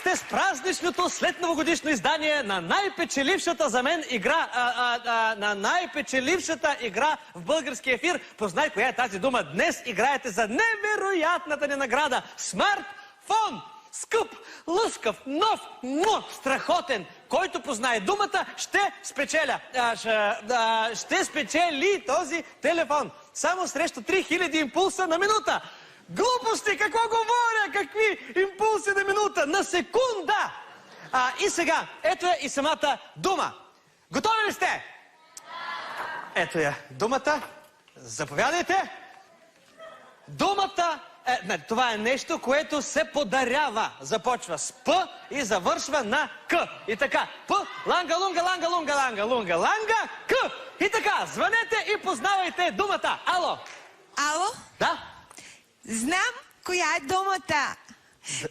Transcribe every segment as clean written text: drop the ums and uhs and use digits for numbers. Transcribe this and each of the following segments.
сте с празничното след новогодишно издание на най-печелившата за мен игра, на най-печелившата игра в български ефир. Познай коя е тази дума. Днес играете за невероятната ни награда. Смартфон! Скъп, лъскав, нов, страхотен. Който познае думата, ще спечеля. Ще спечели този телефон. Само срещу 3000 импулса на минута. Глупости, какво говоря? Какви импулси на минута? На секунда! И сега, ето е и самата дума. Готови ли сте? Ето я думата. Заповядайте. Думата... това е нещо, което се подарява. Започва с П и завършва на К. И така. П, ланга, лунга, ланга, лунга, ланга, лунга, ланга, К. И така. Звънете и познавайте думата. Ало. Ало? Да? Знам коя е думата.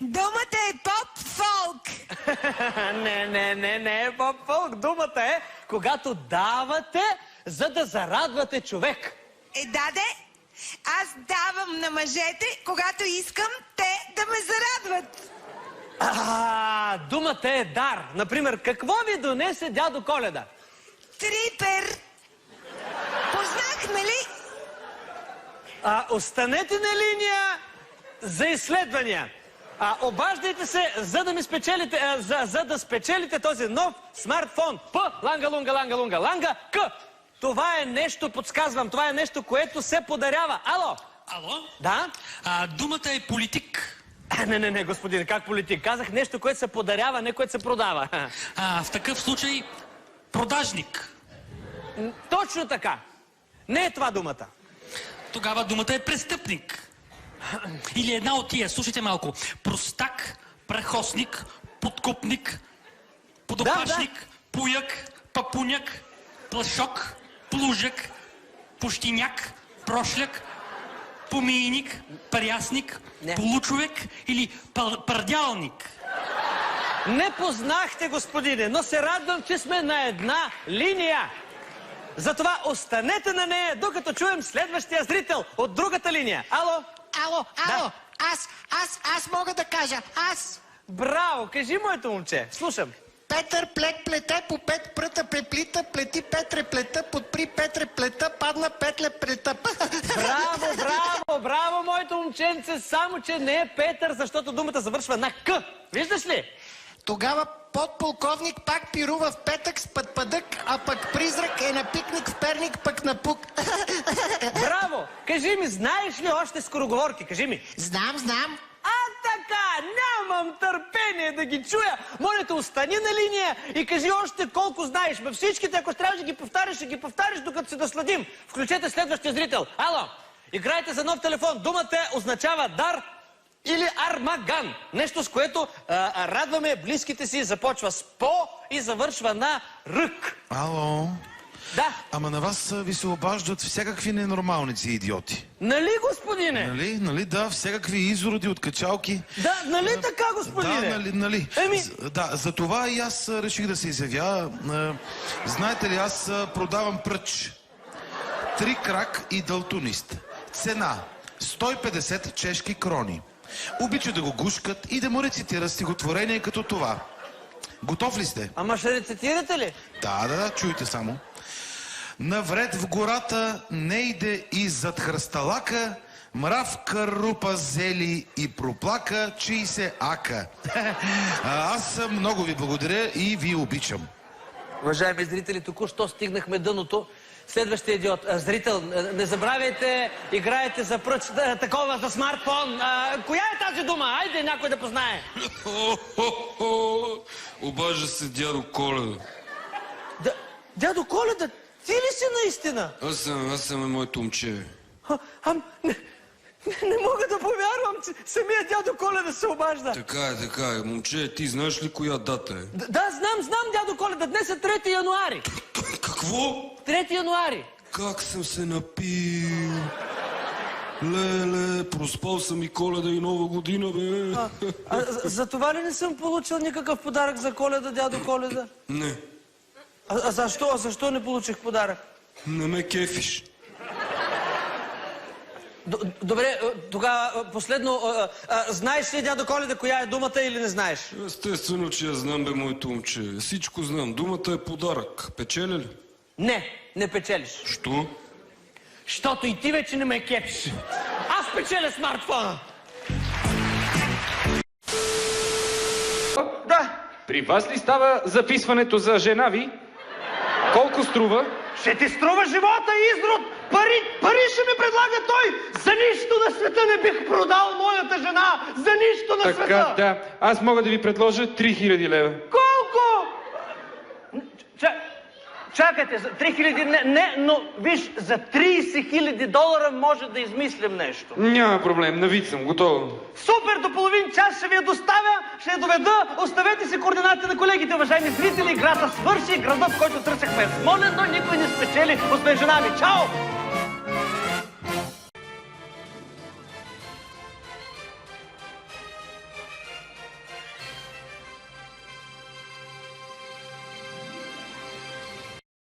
Думата е поп-фолк. Не е поп-фолк. Думата е, когато давате, за да зарадвате човек. Даде. Аз давам на мъжете, когато искам те да ме зарадват. Думата е дар. Например, какво ви донесе дядо Коледа? Трипер. Познахме ли? Останете на линия за изследвания. Обаждайте се, за да ми спечелите, за да спечелите този нов смартфон. П, ланга, лунга, ланга, лунга, ланга, К. Това е нещо, подсказвам, това е нещо, което се подарява. Ало? Ало? Да? Думата е политик. Не, господин, как политик? Казах нещо, което се подарява, не което се продава. В такъв случай продажник. Точно така. Не е това думата. Тогава думата е престъпник. Или една от тия, слушайте малко. Простак, прахосник, подкупник, подопачник, пуяк, папуняк, плашок, плужък, пущиняк, прошляк, помийник, парясник, получовек или пардялник. Не познахте, господине, но се радвам, че сме на една линия. Затова останете на нея, докато чуем следващия зрител от другата линия. Ало? Ало. Да. Аз мога да кажа. Аз. Браво, кажи, моето момче. Слушам. Петър плете по пет пръта преплита, плети Петре плета, подпри Петре плета, падна Петле плета. Браво, моето момченце, само че не е Петър, защото думата завършва на К. Виждаш ли? Тогава подполковник пак пирува в петък с пъдък, а пък призрак е на пикник в Перник, пък на пук. Браво! Кажи ми, знаеш ли още скороговорки? Кажи ми. Знам. Така, нямам търпение да ги чуя. Моля те, остани на линия и кажи още колко знаеш. Във всичките, ако трябваше да ги повтаряш, ще ги повтаряш, докато се насладим. Включете следващия зрител. Ало, играйте за нов телефон. Думата означава дар или армаган. Нещо, с което радваме близките си. Започва с по и завършва на рък. Ало? Да. Ама на вас ви се обаждат всякакви ненормалници и идиоти. Нали, господине? Нали, да, всякакви изроди от качалки. Да, нали така, господине? Да, нали. Да, за това и аз реших да се изявя. Знаете ли, аз продавам пръч. 3 крак и далтунист. Цена 150 чешки крони. Обича да го гушкат и да му рецитира стихотворение като това. Готов ли сте? Ама ще рецитирате ли? Да, чуйте само. Навред в гората не иде и зад хръсталака, мравка рупа зели и проплака, чий се ака. Аз много ви благодаря и ви обичам. Уважаеми зрители, току-що стигнахме дъното. Следващия идиот. Зрител, не забравяйте, играете за пръч, такова за смартфон. Коя е тази дума? Айде някой да познае. Обажда се дядо Коледа. Дядо Коледа, ти ли си наистина? Аз съм моето момче. Не мога да повярвам, че самия дядо Коледа се обажда. Така е. Момче, ти знаеш ли коя дата е? Да, знам, дядо Коледа. Днес е 3 януари. Какво? 3 януари. Как съм се напил. Леле, проспал съм и Коледа и Нова година, бе. За това ли не съм получил никакъв подарък за Коледа, дядо Коледа? Не. Защо не получих подарък? Не ме кефиш. Добре, тогава последно, знаеш ли, дядо Коледа, коя е думата или не знаеш? Естествено, че я знам, бе, моето момче. Всичко знам. Думата е подарък. Печеля ли? Не печелиш. Що? Щото и ти вече не ме кепиш. Аз печеля смартфона. Да. При вас ли става записването за жена ви? Колко струва? Ще ти струва живота и изрод! Пари ще ми предлага той! За нищо на света не бих продал моята жена! За нищо на света! Така, да. Аз мога да ви предложа 3000 лева. Колко? Чакайте, за 3000 не, но виж, за 30 000 долара може да измислим нещо. Няма проблем, на вид съм, готово. Супер, до половин час ще ви я доставя, ще я доведа. Оставете си координати на колегите, уважаеми зрители. Играта свърши, градът, който търсехме е смолен, но никой не спечели, освен жена ми. Чао!